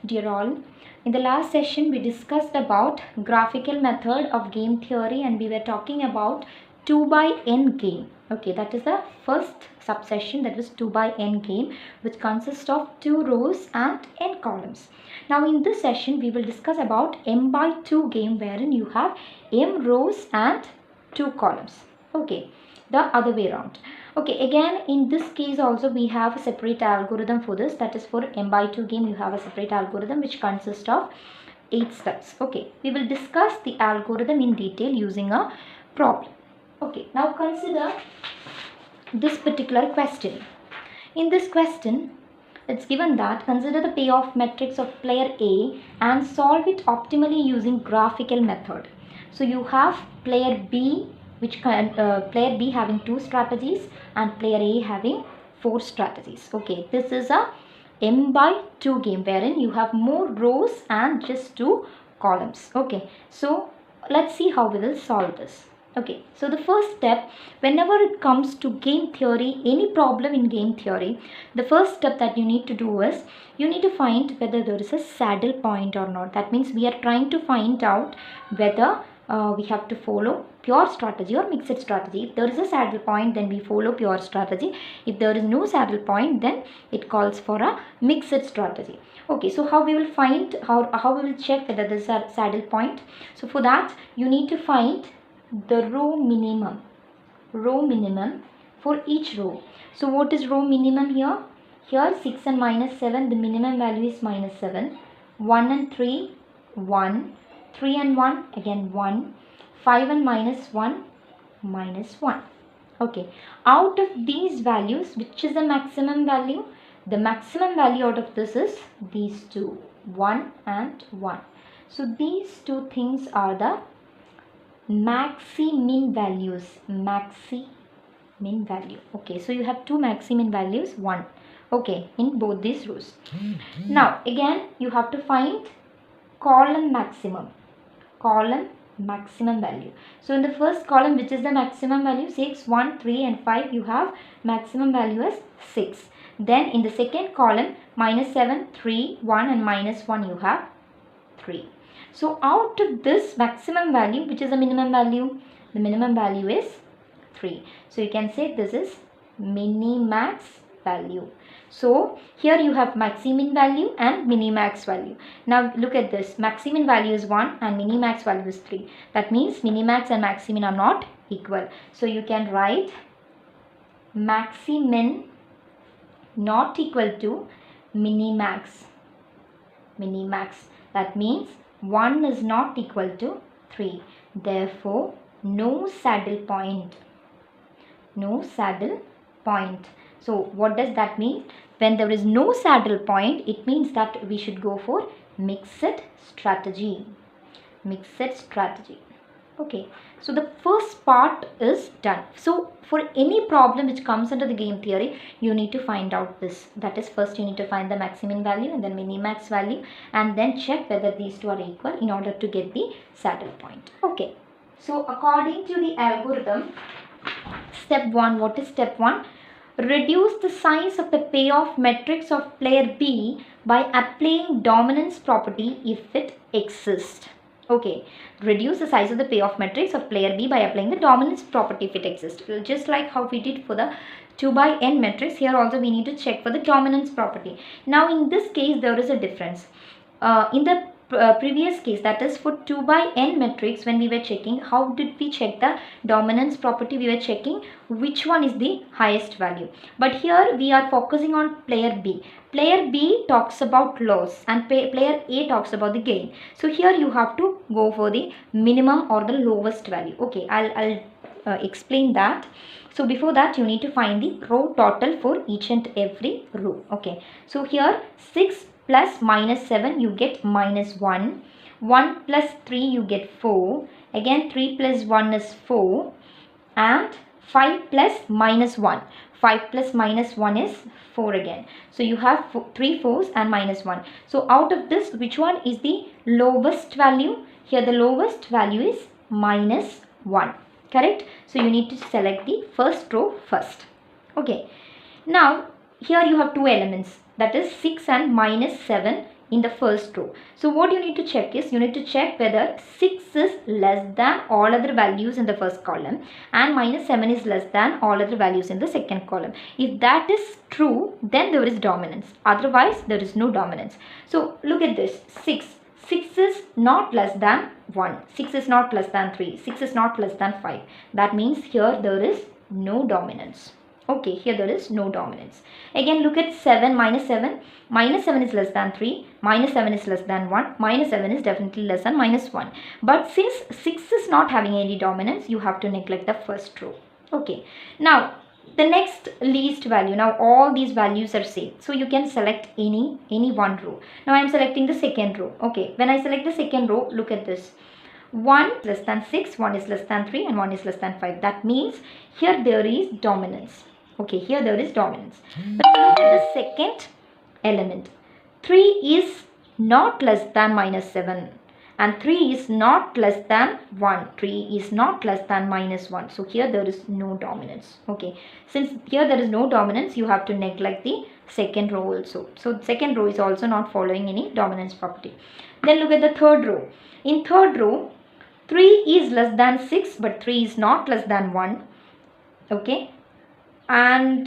Dear all, in the last session we discussed about graphical method of game theory and we were talking about 2 by n game. Okay, that is the first subsession, that was 2 by n game, which consists of 2 rows and n columns. Now in this session we will discuss about m by 2 game, wherein you have m rows and 2 columns. Okay, the other way around. Okay, again in this case also we have a separate algorithm for this, that is for m by 2 game you have a separate algorithm which consists of 8 steps. Okay, we will discuss the algorithm in detail using a problem. Okay, now consider this particular question. In this question it's given that consider the payoff matrix of player A and solve it optimally using graphical method. So you have player B, which player B having 2 strategies and player A having 4 strategies. Okay, this is a m by 2 game wherein you have more rows and just 2 columns. Okay, so let's see how we will solve this. Okay, so the first step, whenever it comes to game theory, any problem in game theory, the first step that you need to do is you need to find whether there is a saddle point or not. That means we are trying to find out whether we have to follow pure strategy or mixed strategy. If there is a saddle point, then we follow pure strategy. If there is no saddle point, then it calls for a mixed strategy. Okay, so how we will find, how we will check whether there is a saddle point? So for that you need to find the row minimum for each row. So what is row minimum here? Here 6 and minus 7, the minimum value is minus 7. 1 and 3, 1. 3 and 1, again 1. 5 and minus 1, minus 1. Okay, out of these values, which is the maximum value? The maximum value out of this is these two, 1 and 1. So these two things are the maxi-min values. Maxi-min value. Okay, so you have two maxi-min values, 1. Okay, in both these rows. Now again you have to find column maximum value. So in the first column, which is the maximum value, 6, 1, 3 and 5, you have maximum value as 6. Then in the second column, minus 7, 3, 1 and minus 1, you have 3. So out of this maximum value, which is the minimum value? The minimum value is 3. So you can say this is minimax value. So here you have maximin value and minimax value. Now look at this, maximin value is 1 and minimax value is 3. That means minimax and maximin are not equal. So you can write maximin not equal to minimax. That means 1 is not equal to 3. Therefore, no saddle point. So what does that mean? When there is no saddle point, it means that we should go for mixed strategy. Okay, so the first part is done. So for any problem which comes under the game theory, you need to find out this. That is, first you need to find the maximin value and then minimax value, and then check whether these two are equal in order to get the saddle point. Okay, so according to the algorithm, step 1, what is step 1? Reduce the size of the payoff matrix of player B by applying dominance property if it exists. Okay, reduce the size of the payoff matrix of player B by applying the dominance property if it exists. Just like how we did for the 2 by n matrix, here also we need to check for the dominance property. Now in this case there is a difference. In the previous case, that is for 2 by n matrix, when we were checking, how did we check the dominance property? We were checking which one is the highest value. But here we are focusing on player B. Player B talks about loss and player A talks about the gain. So here you have to go for the minimum or the lowest value. Okay, I'll explain that. So before that you need to find the row total for each and every row. Okay, so here 6 plus minus 7 you get minus 1. 1 plus 3 you get 4. Again 3 plus 1 is 4. And 5 plus minus 1. 5 plus minus 1 is 4 again. So you have 3 4s and minus 1. So out of this, which one is the lowest value? Here the lowest value is minus 1. Correct? So you need to select the first row first. Okay. Now here you have two elements, that is 6 and minus 7 in the first row. So what you need to check is, you need to check whether 6 is less than all other values in the first column and minus 7 is less than all other values in the second column. If that is true, then there is dominance. Otherwise, there is no dominance. So look at this. 6 is not less than 1. 6 is not less than 3. 6 is not less than 5. That means here there is no dominance. Okay, here there is no dominance. Again, look at 7, minus 7. Minus 7 is less than 3. Minus 7 is less than 1. Minus 7 is definitely less than minus 1. But since 6 is not having any dominance, you have to neglect the first row. Okay, now the next least value. Now all these values are same. So you can select any one row. Now I am selecting the second row. Okay, when I select the second row, look at this. 1 is less than 6, 1 is less than 3 and 1 is less than 5. That means here there is dominance. Okay, here there is dominance. But look at the second element. 3 is not less than minus 7 and 3 is not less than 1. 3 is not less than minus 1. So here there is no dominance. Okay, since here there is no dominance, you have to neglect the second row also. So the second row is also not following any dominance property. Then look at the third row. In third row, 3 is less than 6 but 3 is not less than 1. Okay, and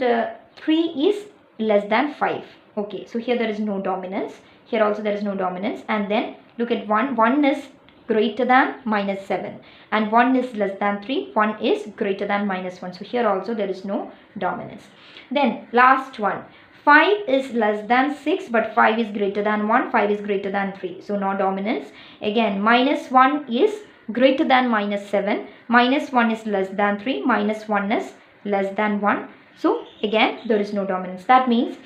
3 is less than 5. Okay, so here there is no dominance. Here also there is no dominance. And then look at 1. 1 is greater than minus 7 and 1 is less than 3. 1 is greater than minus 1. So here also there is no dominance. Then last one. 5 is less than 6 but 5 is greater than 1. 5 is greater than 3. So no dominance. Again, minus 1 is greater than minus 7. Minus 1 is less than 3. Minus 1 is less than 1. So again there is no dominance. That means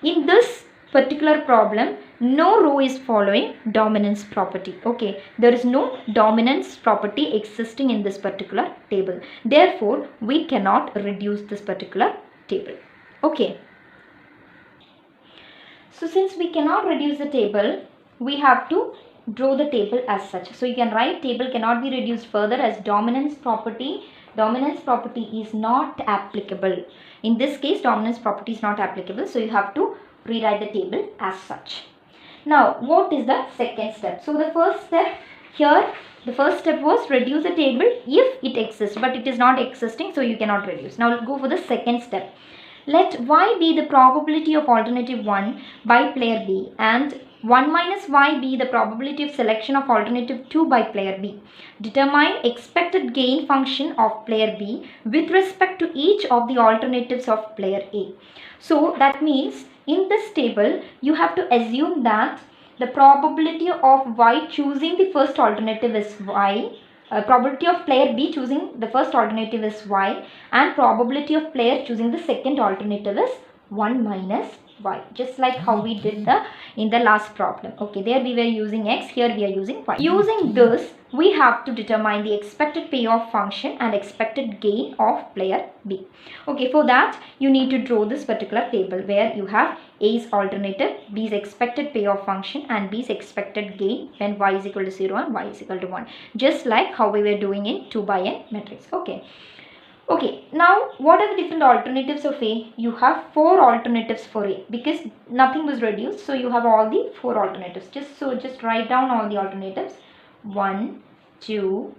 in this particular problem, no row is following dominance property. Okay, there is no dominance property existing in this particular table. Therefore, we cannot reduce this particular table. Okay. So since we cannot reduce the table, we have to draw the table as such. So you can write table cannot be reduced further as dominance property is not applicable. In this case, dominance property is not applicable. So you have to rewrite the table as such. Now, what is the second step? So the first step here, the first step was reduce the table if it exists, but it is not existing, so you cannot reduce. Now let's go for the second step. Let y be the probability of alternative 1 by player B and 1 minus y be the probability of selection of alternative 2 by player B. Determine expected gain function of player B with respect to each of the alternatives of player A. So that means in this table, you have to assume that the probability of y choosing the first alternative is y. Probability of player B choosing the first alternative is y and probability of player choosing the second alternative is 1 minus y, just like how we did in the last problem. Okay, there we were using x, here we are using y. Using this, we have to determine the expected payoff function and expected gain of player B. Okay, for that you need to draw this particular table where you have A's alternative, B's expected payoff function and B's expected gain when y is equal to 0 and y is equal to 1, just like how we were doing in 2 by n matrix. Okay, now what are the different alternatives of A? You have 4 alternatives for A because nothing was reduced. So you have all the 4 alternatives. Just write down all the alternatives. 1, 2,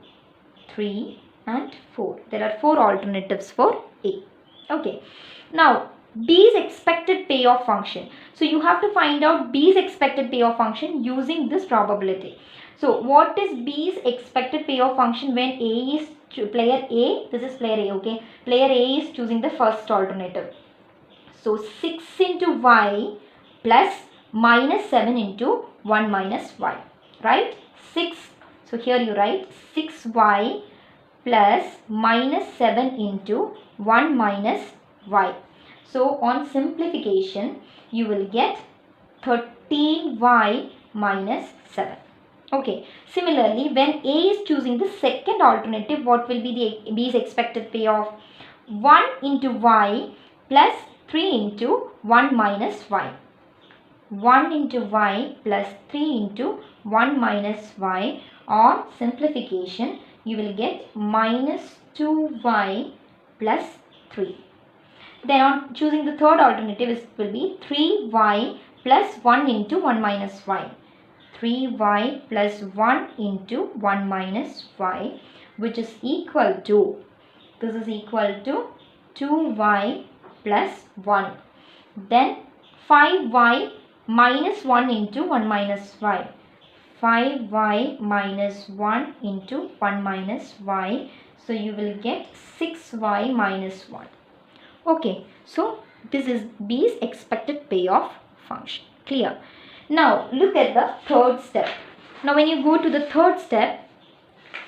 3 and 4. There are 4 alternatives for A. Okay, now B's expected payoff function. So you have to find out B's expected payoff function using this probability. So what is B's expected payoff function when A is player A? This is player A, okay. Player A is choosing the first alternative. So 6 into y plus minus 7 into 1 minus y, right? 6. So here you write 6y plus minus 7 into 1 minus y. So on simplification, you will get 13y minus 7. Okay, similarly, when A is choosing the second alternative, what will be the B's expected payoff? 1 into y plus 3 into 1 minus y. 1 into y plus 3 into 1 minus y. On simplification, you will get minus 2y plus 3. Then on choosing the third alternative, it will be 3y plus 1 into 1 minus y. 3y plus 1 into 1 minus y, which is equal to, this is equal to 2y plus 1. Then 5y minus 1 into 1 minus y. 5y minus 1 into 1 minus y. So you will get 6y minus 1. Okay, so this is B's expected payoff function. Clear? Now look at the third step. Now when you go to the third step,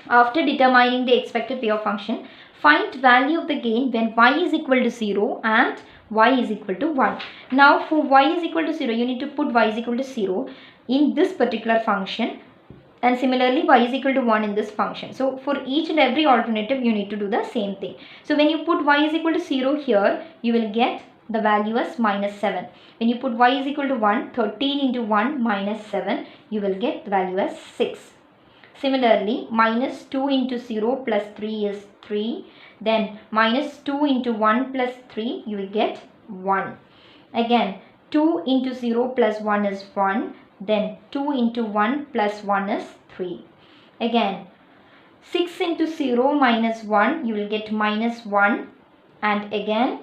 after determining the expected payoff function, find value of the gain when y is equal to 0 and y is equal to 1. Now for y is equal to 0, you need to put y is equal to 0 in this particular function, and similarly y is equal to 1 in this function. So for each and every alternative you need to do the same thing. So when you put y is equal to 0 here, you will get the value as minus 7. When you put y is equal to 1, 13 into 1 minus 7, you will get the value as 6. Similarly, minus 2 into 0 plus 3 is 3. Then minus 2 into 1 plus 3, you will get 1. Again, 2 into 0 plus 1 is 1. Then 2 into 1 plus 1 is 3. Again, 6 into 0 minus 1, you will get minus 1. And again,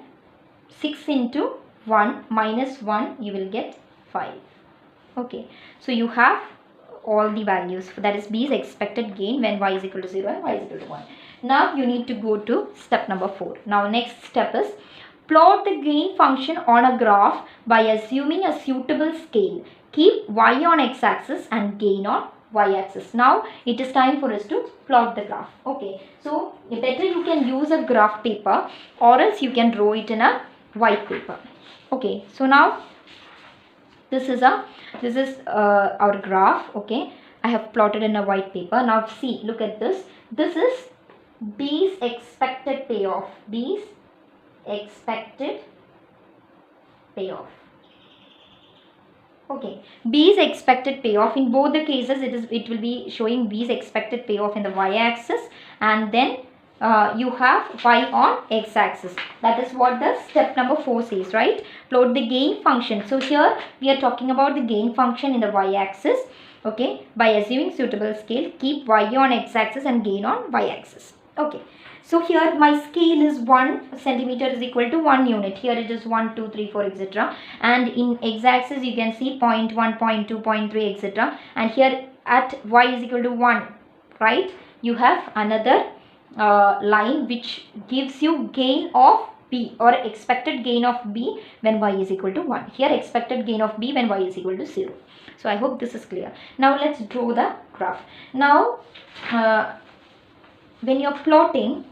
6 into 1 minus 1, you will get 5. Okay, so you have all the values, that is B's expected gain when y is equal to 0 and y is equal to 1. Now you need to go to step number 4. Now next step is plot the gain function on a graph by assuming a suitable scale. Keep y on x-axis and gain on y-axis. Now it is time for us to plot the graph. Okay, so better you can use a graph paper or else you can draw it in a white paper. Okay, so now this is our graph. Okay, I have plotted in a white paper. Now see, look at this. This is B's expected payoff. B's expected payoff. Okay, B's expected payoff. In both the cases, it will be showing B's expected payoff in the y-axis, and then you have y on x-axis. That is what the step number 4 says, right? Plot the gain function. So here we are talking about the gain function in the y-axis. Okay, by assuming suitable scale, keep y on x-axis and gain on y-axis. Okay, so here my scale is 1 centimeter is equal to 1 unit. Here it is 1, 2, 3, 4, etc. And in x-axis you can see 0.1, 0.2, 0.3, etc. And here at y is equal to 1, right? You have another line which gives you gain of B or expected gain of B when y is equal to 1. Here expected gain of B when y is equal to 0. So I hope this is clear. Now let's draw the graph. Now when you're plotting,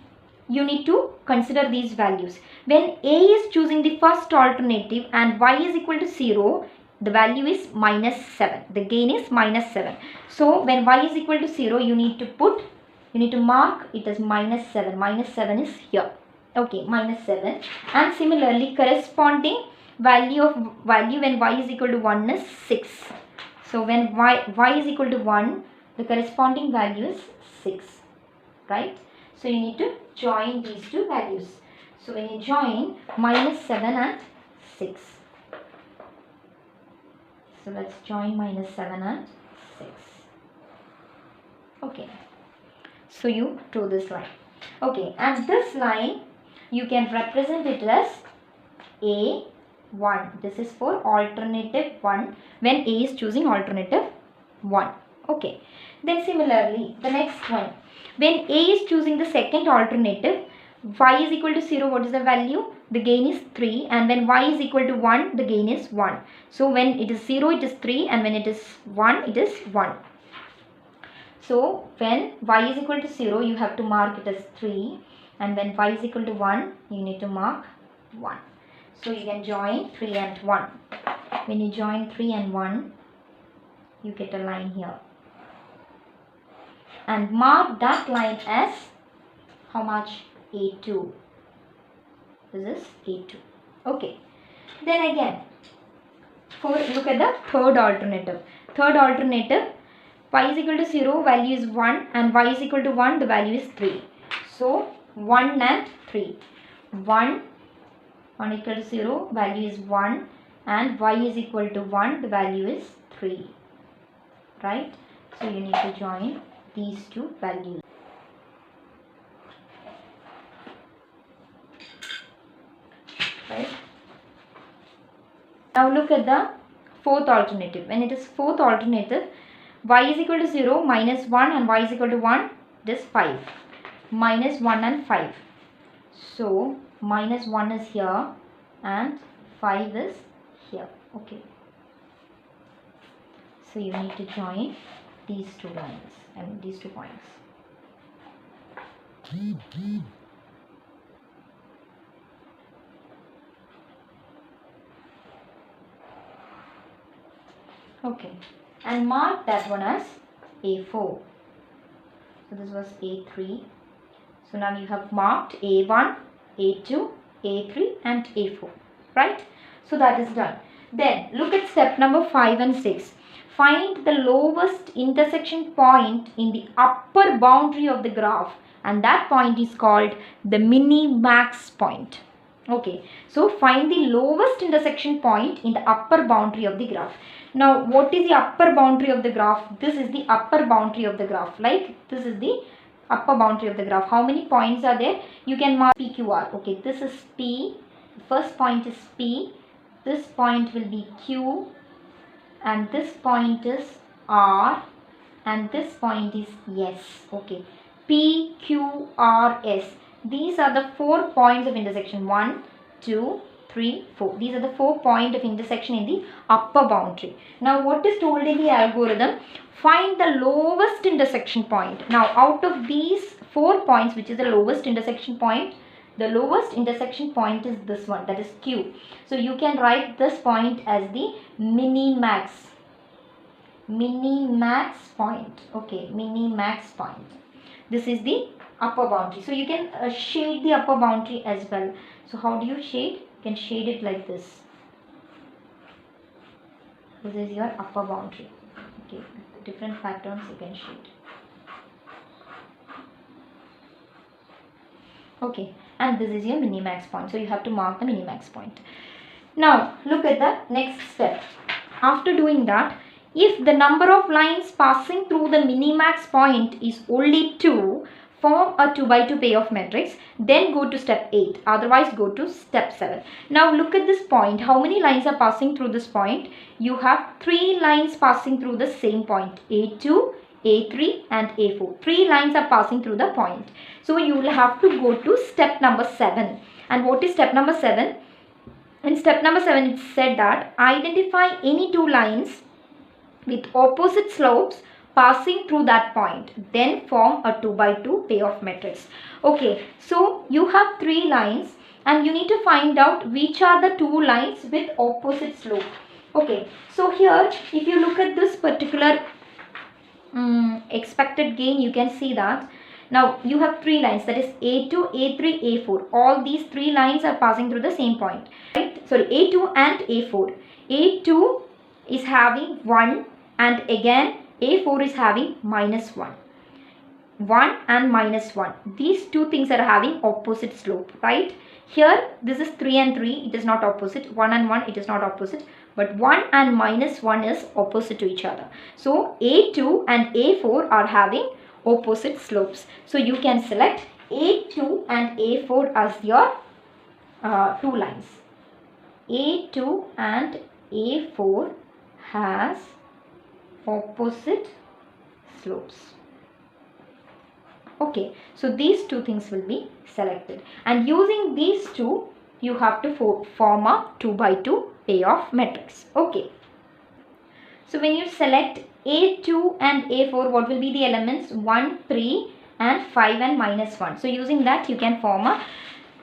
you need to consider these values. When A is choosing the first alternative and y is equal to 0, the value is minus 7. The gain is minus 7. So when y is equal to 0, you need to mark it as minus 7. Minus 7 is here. Okay, minus 7. And similarly, corresponding value when y is equal to 1 is 6. So when y is equal to 1, the corresponding value is 6. Right? So you need to join these two values. So when you join minus 7 and 6. So let's join minus 7 and 6. Okay. So you draw this line. Okay, and this line you can represent it as A1. This is for alternative 1 when A is choosing alternative 1. Okay. Then similarly, the next one. When A is choosing the second alternative, y is equal to 0, what is the value? The gain is 3, and when y is equal to 1, the gain is 1. So when it is 0, it is 3, and when it is 1, it is 1. So when y is equal to 0, you have to mark it as 3, and when y is equal to 1, you need to mark 1. So you can join 3 and 1. When you join 3 and 1, you get a line here. And mark that line as how much? A2. This is A2. Okay. Then again, look at the third alternative. Third alternative, y is equal to 0, value is 1, and y is equal to 1, the value is 3. So 1 and 3. 1 equal to 0, value is 1, and y is equal to 1, the value is 3, right? So you need to join these two values. Right? Now look at the fourth alternative. When it is fourth alternative, y is equal to 0, minus 1, and y is equal to 1, it is 5. Minus 1 and 5. So minus 1 is here and 5 is here. Okay. So you need to join these two lines and these 2 points. Okay, and mark that one as A4. So this was A3. So now you have marked A1, A2, A3 and A4, right? So that is done. Then look at step number 5 and 6. Find the lowest intersection point in the upper boundary of the graph, and that point is called the minimax point. Okay, so find the lowest intersection point in the upper boundary of the graph. Now what is the upper boundary of the graph? This is the upper boundary of the graph. Like this is the upper boundary of the graph. How many points are there? You can mark PQR. Okay, this is P. The first point is P. This point will be Q. And this point is R. And this point is S. Okay, P, Q, R, S. These are the 4 points of intersection. 1, 2, 3, 4. These are the 4 points of intersection in the upper boundary. Now what is told in the algorithm? Find the lowest intersection point. Now out of these 4 points, which is the lowest intersection point? The lowest intersection point is this one, that is Q. So you can write this point as the minimax. Minimax point. Okay, minimax point. This is the upper boundary. So you can shade the upper boundary as well. So how do you shade? You can shade it like this. This is your upper boundary. Okay, different patterns you can shade. Okay, and this is your minimax point. So you have to mark the minimax point. Now look at the next step. After doing that, if the number of lines passing through the minimax point is only 2, form a 2 by 2 payoff matrix, then go to step 8. Otherwise go to step 7. Now look at this point. How many lines are passing through this point? You have 3 lines passing through the same point. A2, A3 and A4. 3 lines are passing through the point. So you will have to go to step number 7. And what is step number 7? In step number 7 it said that identify any 2 lines with opposite slopes passing through that point, then form a 2 by 2 payoff matrix. Okay, so you have 3 lines and you need to find out which are the 2 lines with opposite slope. Okay, so here if you look at this particular expected gain, you can see that now you have 3 lines, that is A2, A3, A4. All these 3 lines are passing through the same point, right? Sorry, A2 and A4. A2 is having 1 and again A4 is having minus 1. 1 and minus 1. These 2 things are having opposite slope, right? Here this is 3 and 3, it is not opposite. 1 and 1, it is not opposite. But 1 and minus 1 is opposite to each other. So A2 and A4 are having opposite slopes. So you can select A2 and A4 as your 2 lines. A2 and A4 has opposite slopes. Okay, so these 2 things will be selected, and using these 2 you have to form a 2 by 2 payoff matrix. Okay, so when you select A2 and A4, what will be the elements? 1, 3 and 5 and minus 1. So using that you can form a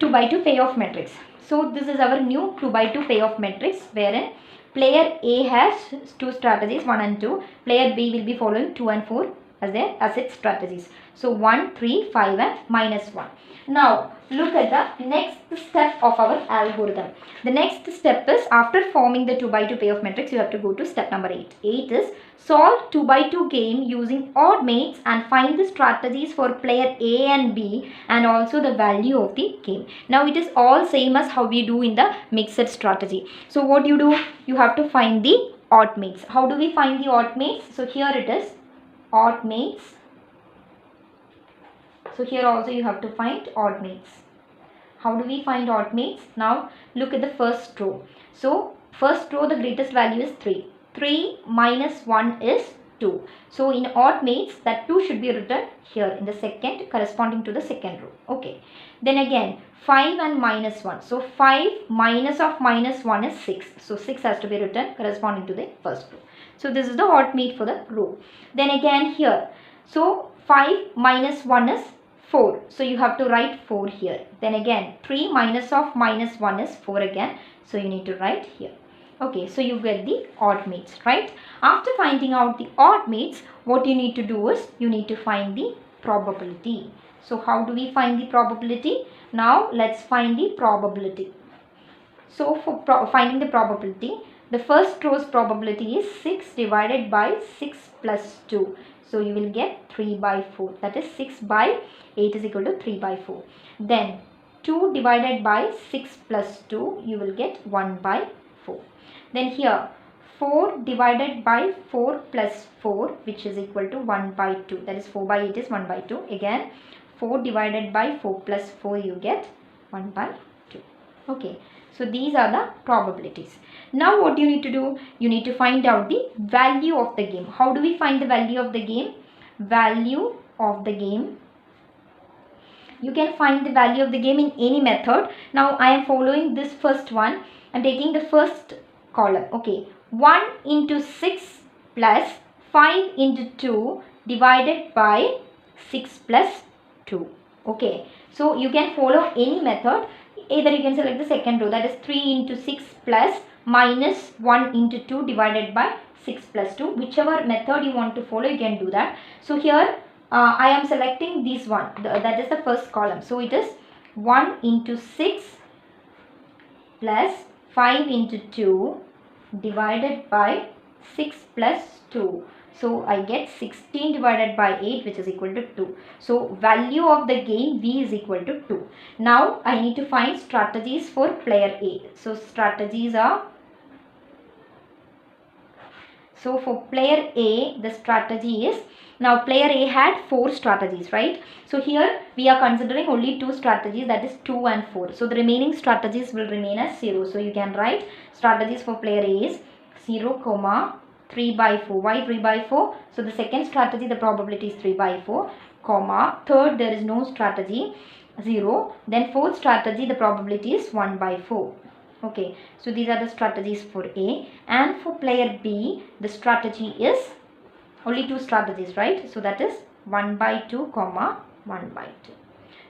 2 by 2 payoff matrix. So this is our new 2 by 2 payoff matrix, wherein player A has 2 strategies, 1 and 2. Player B will be following 2 and 4. as its strategies. So 1, 3, 5 and -1. Now look at the next step of our algorithm. The next step is, after forming the 2 by 2 payoff matrix, you have to go to step number 8. 8 is solve 2 by 2 game using odd mates and find the strategies for player A and B and also the value of the game. Now it is all same as how we do in the mixed strategy. So what you do, you have to find the odd mates. How do we find the odd mates? So here it is, odd mates. So here also you have to find odd mates. How do we find odd mates? Now look at the first row. So first row, the greatest value is 3. 3 minus 1 is 2. So in odd mates, that 2 should be written here in the second, corresponding to the second row. Okay. Then again 5 and -1. So 5 minus of -1 is 6. So 6 has to be written corresponding to the first row. So this is the odd mate for the row. Then again here. So 5 minus 1 is 4. So you have to write 4 here. Then again 3 minus of -1 is 4 again. So you need to write here. Okay, so you get the odd mates, right? After finding out the odd mates, what you need to do is you need to find the probability. So how do we find the probability? Now let's find the probability. So for finding the probability, the first row's probability is 6 divided by 6 plus 2. So you will get 3 by 4. That is 6 by 8 is equal to 3 by 4. Then 2 divided by 6 plus 2, you will get 1 by 4. Then here 4 divided by 4 plus 4, which is equal to 1 by 2. That is 4 by 8 is 1 by 2. Again 4 divided by 4 plus 4, you get 1 by 2. Okay. So these are the probabilities. Now what you need to do? You need to find out the value of the game. How do we find the value of the game? Value of the game. You can find the value of the game in any method. Now I am following this first one. I am taking the first column. Okay. 1 into 6 plus 5 into 2 divided by 6 plus 2. Okay. So you can follow any method. Either you can select the second row, that is 3 into 6 plus minus 1 into 2 divided by 6 plus 2. Whichever method you want to follow, you can do that. So here I am selecting this one, that is the first column. So it is 1 into 6 plus 5 into 2 divided by 6 plus 2. So I get 16 divided by 8, which is equal to 2. So value of the game V is equal to 2. Now I need to find strategies for player A. So strategies are, so for player A, the strategy is, now player A had 4 strategies, right? So here we are considering only 2 strategies, that is 2 and 4. So the remaining strategies will remain as 0. So you can write strategies for player A is 0, 3 by 4. Why 3 by 4? So the second strategy, the probability is 3 by 4, comma. Third, there is no strategy, 0. Then fourth strategy, the probability is 1 by 4. Okay. So these are the strategies for A. And for player B, the strategy is only 2 strategies, right? So that is 1 by 2, comma 1 by 2.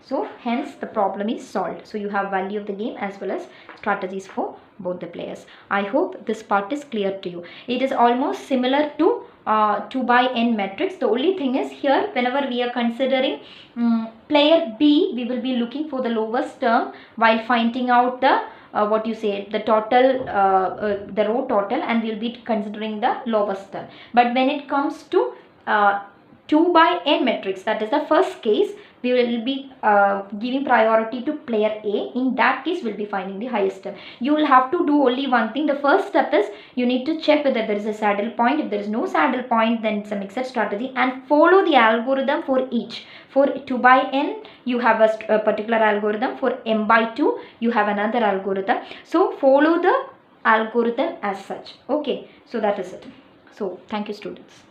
So hence the problem is solved. So you have value of the game as well as strategies for both the players. I hope this part is clear to you. It is almost similar to 2 by n matrix. The only thing is here, whenever we are considering player B, we will be looking for the lowest term while finding out the the total, the row total, and we will be considering the lowest term. But when it comes to 2 by n matrix, that is the first case, we will be giving priority to player A. In that case, we will be finding the highest term. You will have to do only one thing. The first step is you need to check whether there is a saddle point. If there is no saddle point, then it's a mixed strategy, and follow the algorithm for each. For 2 by n, you have a particular algorithm. For m by 2, you have another algorithm. So follow the algorithm as such. Okay, so that is it. So thank you, students.